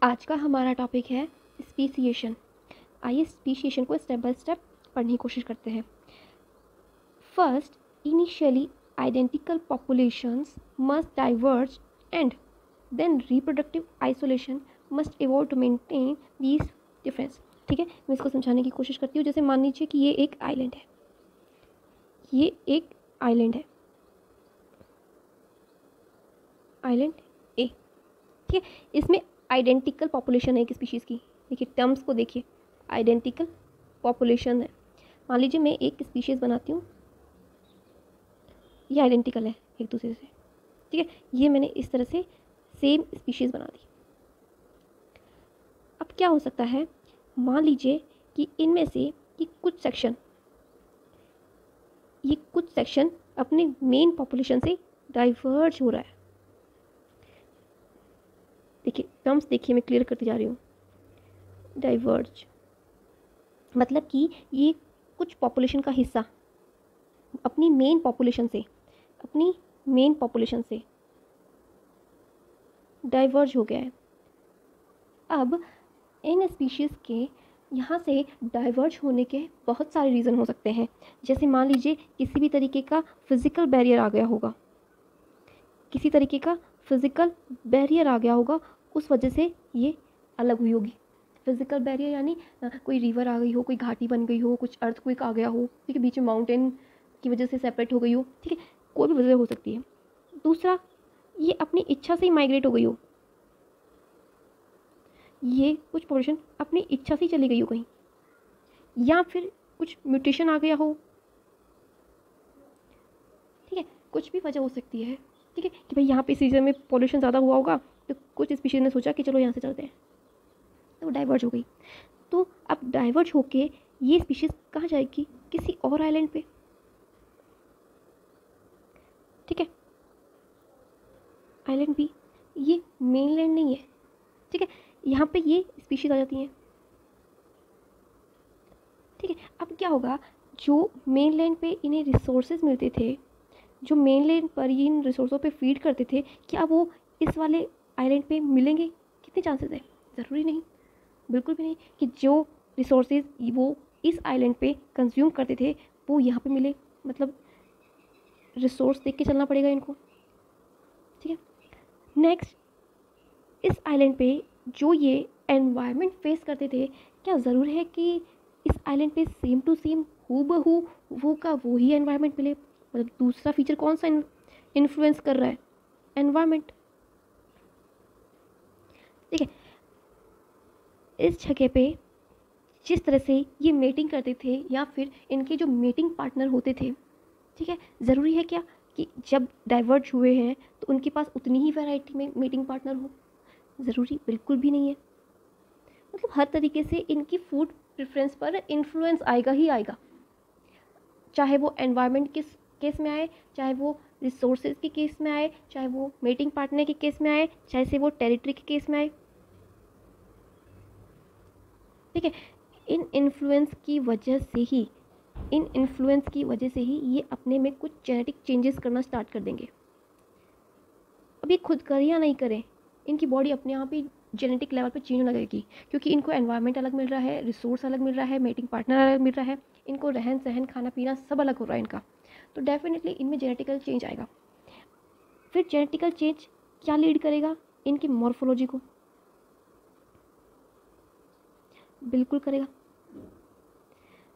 आज का हमारा टॉपिक है स्पीसीएशन। आइए स्पीसीएशन को स्टेप बाय स्टेप पढ़ने की कोशिश करते हैं। First, initially identical populations must diverge and then reproductive isolation must evolve to maintain these difference. ठीक है, मैं इसको समझाने की कोशिश करती हूँ। जैसे मान लीजिए कि ये एक आइलैंड है, ये एक आइलैंड है, आइलैंड ए। ठीक है, इसमें आइडेंटिकल पॉपुलेशन है एक स्पीशीज़ की। देखिए टर्म्स को देखिए, आइडेंटिकल पॉपुलेशन है। मान लीजिए मैं एक स्पीशीज़ बनाती हूँ, ये आइडेंटिकल है एक दूसरे से। ठीक है, ये मैंने इस तरह से सेम स्पीशीज़ बना दी। अब क्या हो सकता है, मान लीजिए कि इनमें से ये कुछ सेक्शन अपने मेन पॉपुलेशन से डाइवर्ज हो रहा है। देखिए टर्म्स देखिए, मैं क्लियर करती जा रही हूँ। डाइवर्ज मतलब कि ये कुछ पॉपुलेशन का हिस्सा अपनी मेन पॉपुलेशन से डाइवर्ज हो गया है। अब इन स्पीशीज़ के यहाँ से डाइवर्ज होने के बहुत सारे रीज़न हो सकते हैं। जैसे मान लीजिए किसी भी तरीके का फिज़िकल बैरियर आ गया होगा, उस वजह से ये अलग हुई होगी। फिज़िकल बैरियर यानी कोई रिवर आ गई हो, कोई घाटी बन गई हो, कुछ अर्थक्वेक आ गया हो, ठीक है, बीच में माउंटेन की वजह से सेपरेट हो गई हो, ठीक है, कोई भी वजह हो सकती है। दूसरा, ये अपनी इच्छा से ही माइग्रेट हो गई हो, ये कुछ पॉपुलेशन अपनी इच्छा से ही चली गई हो कहीं, या फिर कुछ म्यूटेशन आ गया हो। ठीक है, कुछ भी वजह हो सकती है। ठीक है, कि भाई यहाँ पे इस रीजन में पॉल्यूशन ज़्यादा हुआ होगा, तो कुछ स्पीशीज ने सोचा कि चलो यहाँ से चलते हैं, तो डाइवर्ज हो गई। तो अब डाइवर्ज होके ये स्पीशीज कहाँ जाएगी, किसी और आइलैंड पे। ठीक है, आइलैंड भी, ये मेनलैंड नहीं है। ठीक है, यहाँ पे ये स्पीशीज आ जाती हैं। ठीक है, अब क्या होगा, जो मेनलैंड पे इन्हें रिसोर्सेज मिलते थे, जो मेनलैंड पर इन रिसोर्सों पे फीड करते थे, क्या वो इस वाले आइलैंड पे मिलेंगे? कितने चांसेस है? ज़रूरी नहीं, बिल्कुल भी नहीं कि जो रिसोर्सेज वो इस आइलैंड पे कंज्यूम करते थे वो यहाँ पे मिले। मतलब रिसोर्स देख के चलना पड़ेगा इनको। ठीक है, नेक्स्ट, इस आइलैंड पे जो ये एनवायरनमेंट फेस करते थे, क्या ज़रूर है कि इस आइलैंड पे सेम टू सेम हूबहू वो का वो ही एनवायरनमेंट मिले? मतलब दूसरा फीचर कौन सा इन्फ्लुएंस कर रहा है? एनवायरनमेंट। ठीक है, इस जगह पे जिस तरह से ये मेटिंग करते थे या फिर इनके जो मेटिंग पार्टनर होते थे, ठीक है, ज़रूरी है क्या कि जब डाइवर्ज हुए हैं तो उनके पास उतनी ही वैरायटी में मेटिंग पार्टनर हो? ज़रूरी बिल्कुल भी नहीं है। मतलब हर तरीके से इनकी फूड प्रेफरेंस पर इन्फ्लुएंस आएगा ही आएगा, चाहे वो एनवायरनमेंट के केस में आए, चाहे वो रिसोर्सेज के केस में आए, चाहे वो मेटिंग पार्टनर के केस में आए, चाहे से वो टेरिटरी के केस में आए। ठीक है, इन इन्फ्लुएंस की वजह से ही ये अपने में कुछ जेनेटिक चेंजेस करना स्टार्ट कर देंगे। अब ये खुद करें या नहीं करें, इनकी बॉडी अपने आप ही जेनेटिक लेवल पे चेंज होने लगेगी, क्योंकि इनको एनवायरनमेंट अलग मिल रहा है, रिसोर्स अलग मिल रहा है, मेटिंग पार्टनर अलग मिल रहा है, इनको रहन सहन खाना पीना सब अलग हो रहा है इनका। तो डेफिनेटली इनमें जेनेटिकल चेंज आएगा। फिर जेनेटिकल चेंज क्या लीड करेगा? इनकी मॉर्फोलॉजी को बिल्कुल करेगा।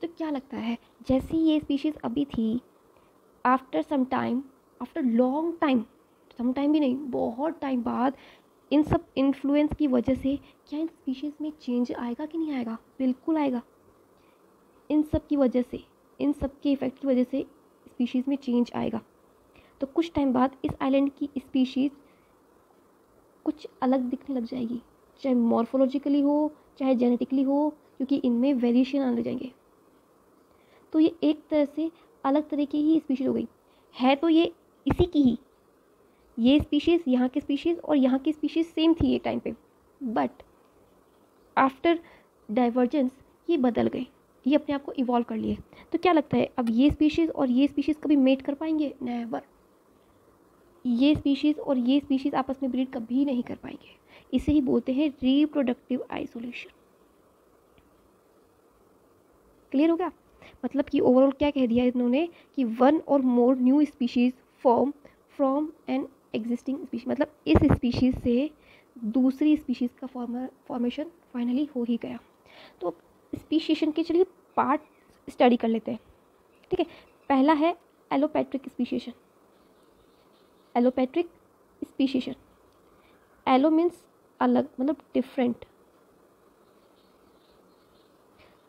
तो क्या लगता है, जैसी ये स्पीशीज़ अभी थी, after long time, some time भी नहीं, बहुत टाइम बाद, इन सब इन्फ्लुएंस की वजह से क्या इन स्पीशीज़ में चेंज आएगा कि नहीं आएगा? बिल्कुल आएगा। इन सब की वजह से, इन सब के इफ़ेक्ट की वजह से स्पीशीज़ में चेंज आएगा। तो कुछ टाइम बाद इस आइलैंड की स्पीशीज़ कुछ अलग दिखने लग जाएगी, चाहे मॉर्फोलॉजिकली हो, चाहे जेनेटिकली हो, क्योंकि इनमें वेरिएशन आने लग जाएंगे। तो ये एक तरह से अलग तरह की ही स्पीशीज़ हो गई है। तो ये इसी की ही, ये स्पीशीज़, यहाँ की स्पीशीज़ और यहाँ की स्पीशीज़ सेम थी एक टाइम पे, बट आफ्टर डाइवर्जेंस ये बदल गए, ये अपने आप को इवॉल्व कर लिए। तो क्या लगता है, अब ये स्पीशीज़ और ये स्पीशीज़ कभी मेट कर पाएंगे? नेवर। ये स्पीशीज़ और ये स्पीशीज़ आपस में ब्रीड कभी नहीं कर पाएंगे। इसे ही बोलते हैं रिप्रोडक्टिव आइसोलेशन। क्लियर हो गया? मतलब कि ओवरऑल क्या कह दिया इन्होंने कि वन और more new species form from an existing species, मतलब इस स्पीशीज से दूसरी स्पीशीज का फॉर्मेशन फाइनली हो ही गया। तो स्पीशीशन के चलिए पार्ट स्टडी कर लेते हैं। ठीक है, पहला है एलोपैट्रिक स्पीशीशन। एलोपैट्रिक स्पीशीशन, एलो मीन्स अलग, मतलब डिफरेंट।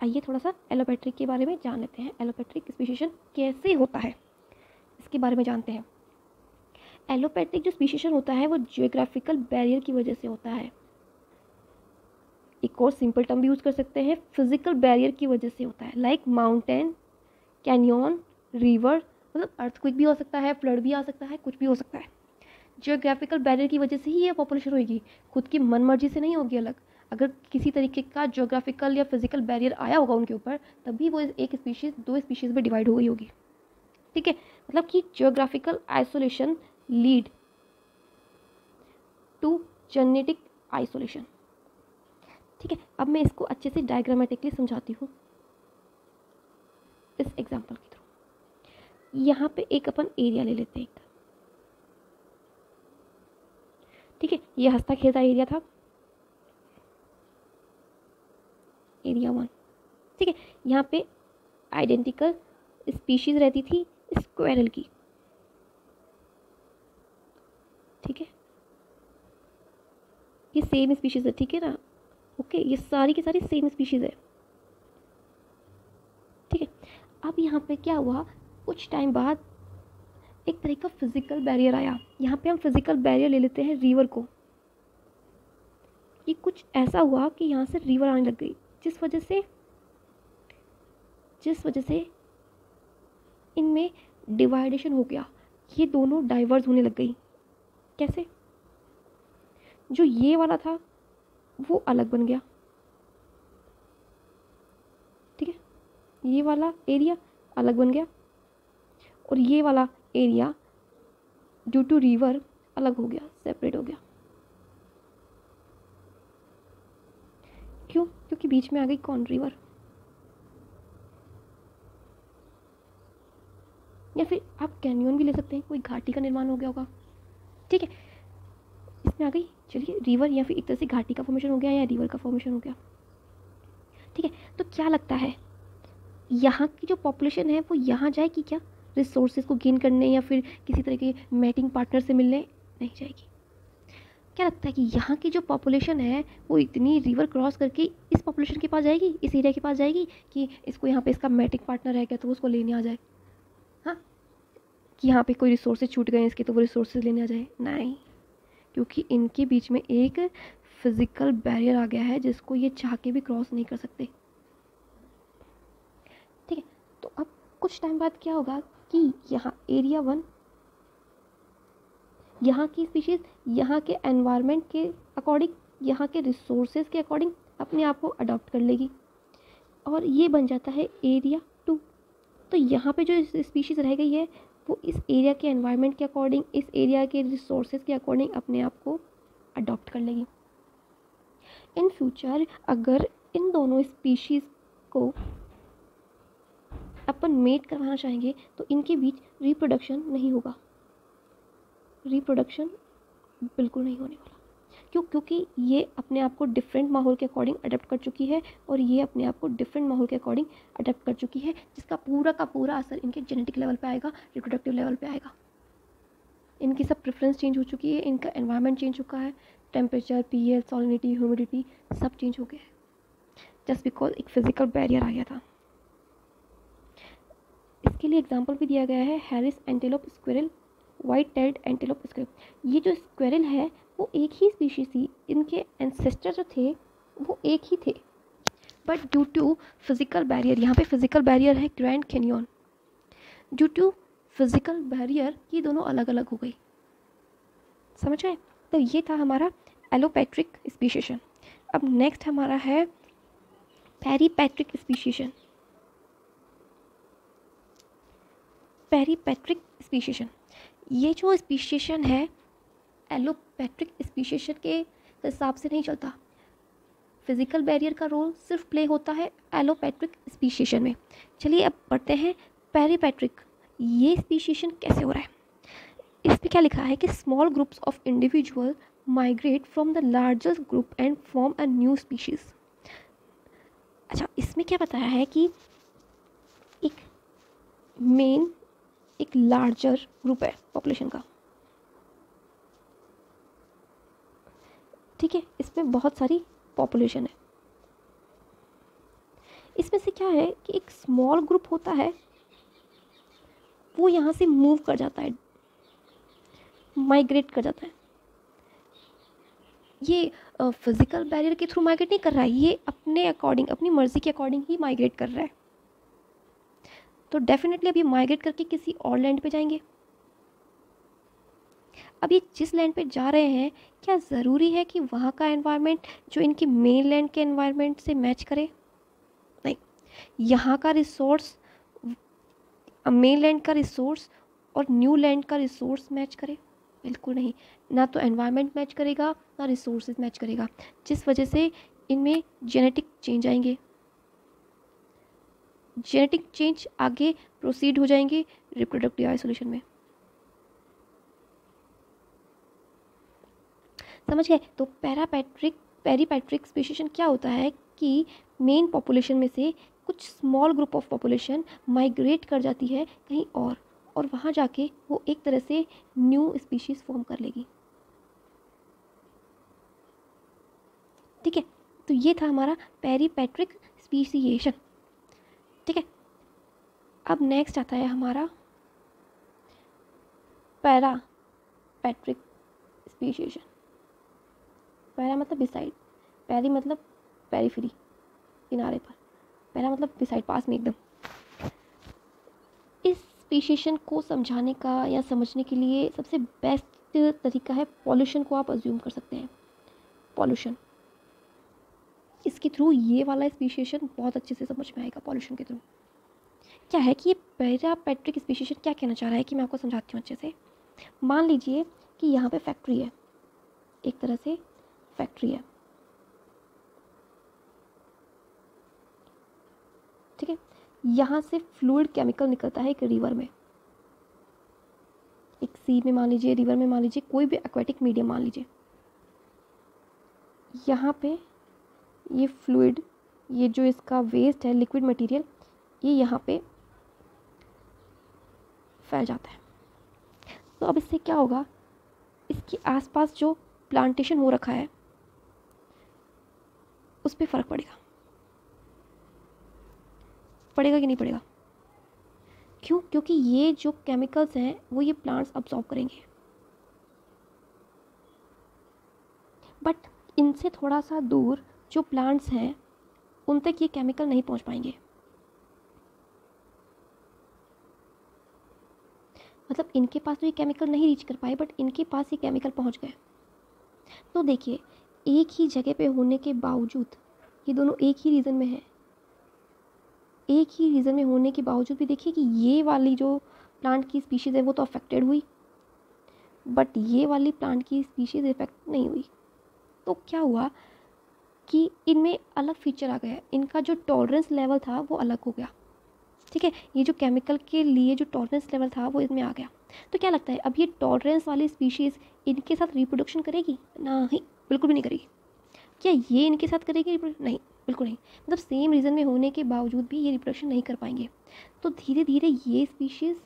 आइए थोड़ा सा एलोपैट्रिक के बारे में जान लेते हैं। एलोपैट्रिक स्पीशीशन कैसे होता है इसके बारे में जानते हैं। एलोपैट्रिक जो स्पीशीशन होता है वो जियोग्राफिकल बैरियर की वजह से होता है। एक और सिंपल टर्म भी यूज़ कर सकते हैं, फिजिकल बैरियर की वजह से होता है, लाइक माउंटेन, कैनियन, रिवर, मतलब अर्थक्वेक भी हो सकता है, फ्लड भी आ सकता है, कुछ भी हो सकता है। जियोग्राफिकल बैरियर की वजह से ही ये पॉपुलेशन होगी, खुद की मन मर्जी से नहीं होगी अलग। अगर किसी तरीके का जियोग्राफिकल या फिजिकल बैरियर आया होगा उनके ऊपर, तभी वो एक स्पीशीज़ दो स्पीशीज़ में डिवाइड हो गई होगी। ठीक है, मतलब कि geographical isolation lead to genetic isolation. ठीक है, अब मैं इसको अच्छे से डायग्रामेटिकली समझाती हूँ इस एग्जाम्पल के थ्रू। यहाँ पे एक अपन एरिया ले लेते हैं। ठीक है, ये हंसता खेलता एरिया था, एरिया 1। ठीक है, यहाँ पे आइडेंटिकल स्पीशीज रहती थी स्क्वेरल की। ठीक है, ये सेम स्पीशीज है, ठीक है ना? ओके, ये सारी की सारी सेम स्पीशीज है। ठीक है, अब यहाँ पे क्या हुआ, कुछ टाइम बाद एक तरह का फिजिकल बैरियर आया। यहाँ पे हम फिजिकल बैरियर ले लेते हैं रिवर को। ये कुछ ऐसा हुआ कि यहाँ से रिवर आने लग गई, जिस वजह से इनमें डिवाइडेशन हो गया, ये दोनों डाइवर्स होने लग गई। कैसे? जो ये वाला था वो अलग बन गया। ठीक है, ये वाला एरिया अलग बन गया और ये वाला एरिया ड्यू टू रिवर अलग हो गया, सेपरेट हो गया। क्यों? क्योंकि बीच में आ गई कौन? रिवर। या फिर आप कैनियन भी ले सकते हैं, कोई घाटी का निर्माण हो गया होगा। ठीक है, इसमें आ गई, चलिए रिवर, या फिर एक तरह से घाटी का फॉर्मेशन हो गया या रिवर का फॉर्मेशन हो गया। ठीक है, तो क्या लगता है यहाँ की जो पॉपुलेशन है वो यहाँ जाएगी क्या, रिसोर्सेज को गेन करने या फिर किसी तरह के मैटिंग पार्टनर से मिलने? नहीं जाएगी। क्या लगता है कि यहाँ की जो पॉपुलेशन है वो इतनी रिवर क्रॉस करके इस पॉपुलेशन के पास जाएगी, इस एरिया के पास जाएगी कि इसको यहाँ पे इसका मैटिंग पार्टनर है क्या तो उसको लेने आ जाए? हाँ, कि यहाँ पे कोई रिसोर्सेज छूट गए इसके तो वो रिसोर्सेज लेने आ जाए? नहीं, क्योंकि इनके बीच में एक फिजिकल बैरियर आ गया है जिसको ये चाह के भी क्रॉस नहीं कर सकते। ठीक है, तो अब कुछ टाइम बाद क्या होगा कि यहाँ एरिया 1, यहाँ की स्पीशीज़ यहाँ के एनवायरनमेंट के अकॉर्डिंग, यहाँ के रिसोर्सेज के अकॉर्डिंग अपने आप को अडॉप्ट कर लेगी और ये बन जाता है एरिया 2। तो यहाँ पे जो स्पीशीज़ रह गई है वो इस एरिया के एनवायरनमेंट के अकॉर्डिंग, इस एरिया के रिसोर्सेज के अकॉर्डिंग अपने आप को अडॉप्ट कर लेगी। इन फ्यूचर अगर इन दोनों स्पीशीज़ को अपन मेट करवाना चाहेंगे तो इनके बीच रिप्रोडक्शन नहीं होगा, रिप्रोडक्शन बिल्कुल नहीं होने वाला। क्यों? क्योंकि ये अपने आप को डिफरेंट माहौल के अकॉर्डिंग अडेप्ट कर चुकी है और ये अपने आप को डिफरेंट माहौल के अकॉर्डिंग अडेप्ट कर चुकी है, जिसका पूरा का पूरा असर इनके जेनेटिक लेवल पे आएगा, रिप्रोडक्टिव लेवल पे आएगा। इनकी सब प्रेफरेंस चेंज हो चुकी है, इनका एनवायरनमेंट चेंज हो चुका है, टेम्परेचर, पीएच, सॉलिनिटी, ह्यूमिडिटी सब चेंज हो गया है, जस्ट बिकॉज एक फिजिकल बैरियर आ गया था। इसके लिए एग्जाम्पल भी दिया गया है, Harris antelope squirrel, white tailed antelope squirrel. ये जो स्क्विरल है वो एक ही स्पीशीज थी, इनके एंसेस्टर जो थे वो एक ही थे, but due to physical barrier, यहाँ पे फिजिकल बैरियर है Grand Canyon, due to physical barrier ये दोनों अलग अलग हो गई। समझ गए? तो ये था हमारा एलोपैट्रिक स्पीशीशन। अब नेक्स्ट हमारा है पेरीपैट्रिक स्पीशीशन। पेरीपैट्रिक स्पीशीशन, ये जो स्पीशीशन है एलोपैट्रिक स्पीशीशन के के हिसाब से नहीं चलता। फिजिकल बैरियर का रोल सिर्फ प्ले होता है एलोपैट्रिक स्पीशीशन में। चलिए अब पढ़ते हैं पेरीपैट्रिक। ये स्पीशीशन कैसे हो रहा है? इसमें क्या लिखा है कि small groups of individual migrate from the largest group and form a new species. अच्छा, इसमें क्या बताया है कि एक लार्जर ग्रुप है पॉपुलेशन का, ठीक है, इसमें बहुत सारी पॉपुलेशन है। इसमें से क्या है कि एक स्मॉल ग्रुप होता है, वो यहाँ से मूव कर जाता है, माइग्रेट कर जाता है। ये फिजिकल बैरियर के थ्रू माइग्रेट नहीं कर रहा है, ये अपने अकॉर्डिंग, अपनी मर्जी के अकॉर्डिंग ही माइग्रेट कर रहा है। तो डेफिनेटली अब ये माइग्रेट करके किसी और लैंड पे जाएंगे। अब ये जिस लैंड पे जा रहे हैं, क्या ज़रूरी है कि वहाँ का एनवायरनमेंट जो इनके मेन लैंड के एनवायरनमेंट से मैच करे? नहीं। यहाँ का रिसोर्स, मेन लैंड का रिसोर्स और न्यू लैंड का रिसोर्स मैच करे? बिल्कुल नहीं। ना तो एनवायरनमेंट मैच करेगा, ना रिसोर्सेज मैच करेगा, जिस वजह से इनमें जेनेटिक चेंज आएंगे। जेनेटिक चेंज आगे प्रोसीड हो जाएंगे रिप्रोडक्टिव आइसोलेशन में। समझ गए? तो पेरीपैट्रिक स्पीशीशन क्या होता है कि मेन पॉपुलेशन में से कुछ small group of population migrate कर जाती है कहीं और वहाँ जाके वो एक तरह से न्यू स्पीशीज़ फॉर्म कर लेगी। ठीक है, तो ये था हमारा पेरीपैट्रिक स्पीसीएशन। ठीक है, अब नेक्स्ट आता है हमारा पैरापैट्रिक स्पीसीएशन। पैरा मतलब बिसाइड, पैरी मतलब पेरीफेरी, किनारे पर, पैरा मतलब बिसाइड, पास में एकदम। इस स्पीशीशन को समझाने का या समझने के लिए सबसे बेस्ट तरीका है पॉल्यूशन को आप अज्यूम कर सकते हैं। पॉल्यूशन, इसके थ्रू ये वाला स्पीशीशन बहुत अच्छे से समझ में आएगा। पॉल्यूशन के थ्रू क्या है कि ये पैरापैट्रिक स्पीशीशन क्या कहना चाह रहा है कि मैं आपको समझाती हूँ अच्छे से। मान लीजिए कि यहाँ पे फैक्ट्री है, एक तरह से फैक्ट्री है, ठीक है। यहाँ से फ्लूइड केमिकल निकलता है एक रिवर में, एक सी में मान लीजिए, रिवर में मान लीजिए, कोई भी एक्वेटिक मीडियम मान लीजिए। यहाँ पे ये फ्लूइड, ये जो इसका वेस्ट है, लिक्विड मटेरियल, ये यहाँ पे फैल जाता है। तो अब इससे क्या होगा, इसके आसपास जो प्लांटेशन हो रखा है उस पर फ़र्क पड़ेगा। पड़ेगा कि नहीं पड़ेगा? क्यों? क्योंकि ये जो केमिकल्स हैं वो ये प्लांट्स अब्सॉर्ब करेंगे, बट इनसे थोड़ा सा दूर जो प्लांट्स हैं उन तक ये केमिकल नहीं पहुंच पाएंगे। मतलब इनके पास तो ये केमिकल नहीं रीच कर पाए, बट इनके पास ये केमिकल पहुंच गए। तो देखिए, एक ही जगह पे होने के बावजूद, ये दोनों एक ही रीजन में है, एक ही रीजन में होने के बावजूद भी देखिए कि ये वाली जो प्लांट की स्पीशीज़ है वो तो अफेक्टेड हुई, बट ये वाली प्लांट की स्पीशीज़ इफेक्ट नहीं हुई। तो क्या हुआ कि इनमें अलग फीचर आ गया, इनका जो टॉलरेंस लेवल था वो अलग हो गया। ठीक है, ये जो केमिकल के लिए जो टॉलरेंस लेवल था वो इसमें आ गया। तो क्या लगता है, अब ये टॉलरेंस वाली स्पीशीज़ इनके साथ रिप्रोडक्शन करेगी? नहीं, बिल्कुल भी नहीं करेगी। क्या ये इनके साथ करेगी? नहीं, बिल्कुल नहीं। मतलब सेम रीज़न में होने के बावजूद भी ये रिप्रोडक्शन नहीं कर पाएंगे। तो धीरे धीरे ये स्पीशीज़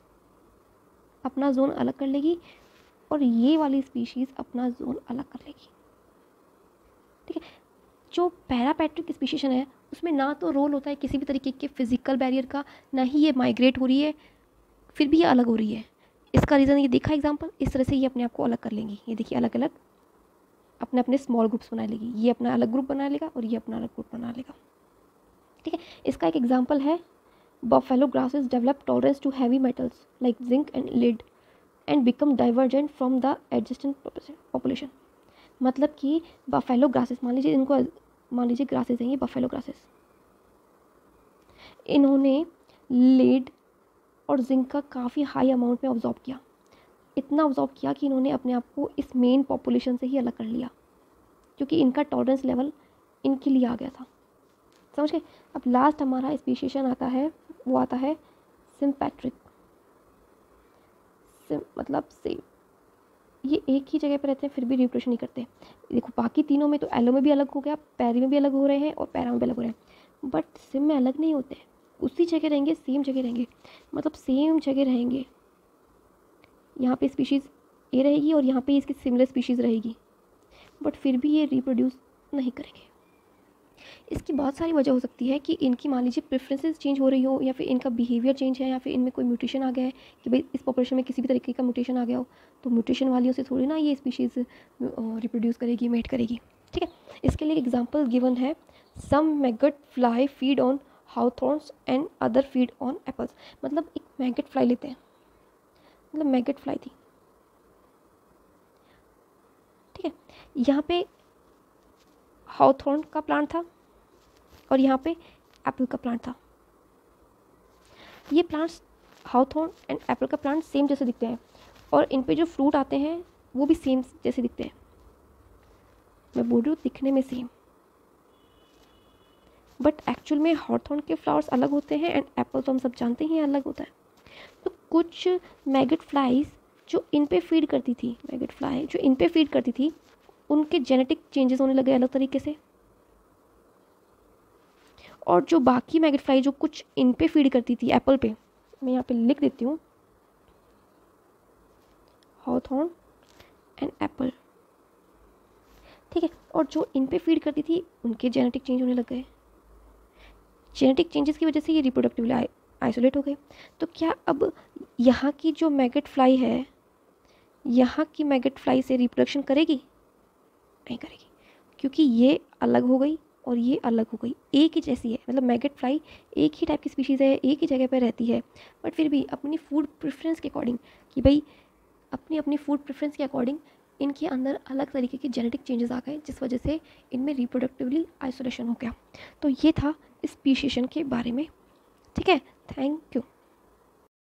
अपना जोन अलग कर लेगी और ये वाली स्पीशीज़ अपना जोन अलग कर लेगी। ठीक है, जो पैरापैट्रिक स्पीशीशन है उसमें ना तो रोल होता है किसी भी तरीके के फिजिकल बैरियर का, ना ही ये माइग्रेट हो रही है, फिर भी ये अलग हो रही है। इसका रीज़न ये देखा एग्जांपल, इस तरह से ये अपने आप को अलग कर लेंगी। ये देखिए, अलग अलग अपने अपने स्मॉल ग्रुप्स बना लेगी, ये अपना अलग ग्रुप बना लेगा और ये अपना अलग ग्रुप बना लेगा। ठीक है, इसका एक एग्जांपल है, buffalo grasses develop tolerance to heavy metals like zinc and lead and become divergent from the adjacent population. मतलब कि बफेलो ग्रासेस, मान लीजिए इनको, मान लीजिए ग्रासेस हैं ये बफेलो ग्रासेस, इन्होंने लीड और जिंक का काफ़ी हाई अमाउंट में ऑब्जॉर्ब किया। इतना ऑब्जॉर्ब किया कि इन्होंने अपने आप को इस मेन पॉपुलेशन से ही अलग कर लिया। क्योंकि इनका टॉलरेंस लेवल इनके लिए आ गया था। समझ गए। अब लास्ट हमारा स्पीशीशन आता है, वो आता है सिम्पैट्रिक। मतलब सेम, ये एक ही जगह पर रहते हैं फिर भी रिप्रोडक्शन नहीं करते। देखो बाकी तीनों में तो एलो में भी अलग हो गया, पैरी में भी अलग हो रहे हैं और पैरा में भी अलग हो रहे हैं, बट सिम में अलग नहीं होते हैं, उसी जगह रहेंगे, सेम जगह रहेंगे, मतलब सेम जगह रहेंगे। यहाँ पे स्पीशीज़ ए रहेगी और यहाँ पे इसकी सिमिलर स्पीशीज़ रहेगी, बट फिर भी ये रिप्रोड्यूस नहीं करेंगे। इसकी बहुत सारी वजह हो सकती है कि इनकी मान लीजिए प्रेफरेंसेस चेंज हो रही हो, या फिर इनका बिहेवियर चेंज है, या फिर इनमें कोई म्यूटेशन आ गया है कि भाई इस पॉपुलेशन में किसी भी तरीके का म्यूटेशन आ गया हो, तो म्यूटेशन वालियों से थोड़ी ना ये स्पीशीज़ रिप्रोड्यूस करेगी, मेट करेगी। ठीक है, इसके लिए एग्जाम्पल गिवन है, some maggot fly feed on hawthorns and other feed on apples. मतलब एक मैगट फ्लाई लेते हैं, मतलब मैगट फ्लाई थी, ठीक है, यहाँ पे हाउथॉर्न का प्लांट था और यहाँ पे एप्पल का प्लांट था। ये प्लांट्स हाउथॉर्न एंड एप्पल का प्लांट सेम जैसे दिखते हैं और इन पे जो फ्रूट आते हैं वो भी सेम जैसे दिखते हैं। मैं बोल रही हूँ दिखने में सेम, बट एक्चुअल में हाउथॉर्न के फ्लावर्स अलग होते हैं एंड एप्पल तो हम सब जानते ही अलग होता है। तो कुछ मैगट फ्लाइज जो इन पे फीड करती थी, मैगट फ्लाई जो इन पे फीड करती थी, उनके जेनेटिक चेंजेस होने लगे अलग तरीके से, और जो बाकी मैगट फ्लाई जो कुछ इन पे फीड करती थी एप्पल पे, मैं यहाँ पे लिख देती हूँ, हाउथॉर्न एंड एप्पल, ठीक है, और जो इन पे फीड करती थी उनके जेनेटिक चेंज होने लग गए। जेनेटिक चेंजेस की वजह से ये रिप्रोडक्टिवली आइसोलेट हो गए। तो क्या अब यहाँ की जो मैगट फ्लाई है, यहाँ की मैगट फ्लाई से रिप्रोडक्शन करेगी? नहीं करेगी, क्योंकि ये अलग हो गई और ये अलग हो गई, एक ही जैसी है। मतलब मैगट फ्लाई एक ही टाइप की स्पीशीज़ है, एक ही जगह पर रहती है, बट फिर भी अपनी फूड प्रेफरेंस के अकॉर्डिंग, कि भाई अपनी अपनी फूड प्रेफरेंस के अकॉर्डिंग इनके अंदर अलग तरीके के जेनेटिक चेंजेस आ गए, जिस वजह से इनमें रिप्रोडक्टिवली आइसोलेशन हो गया। तो ये था स्पीशीशन के बारे में। ठीक है, थैंक यू।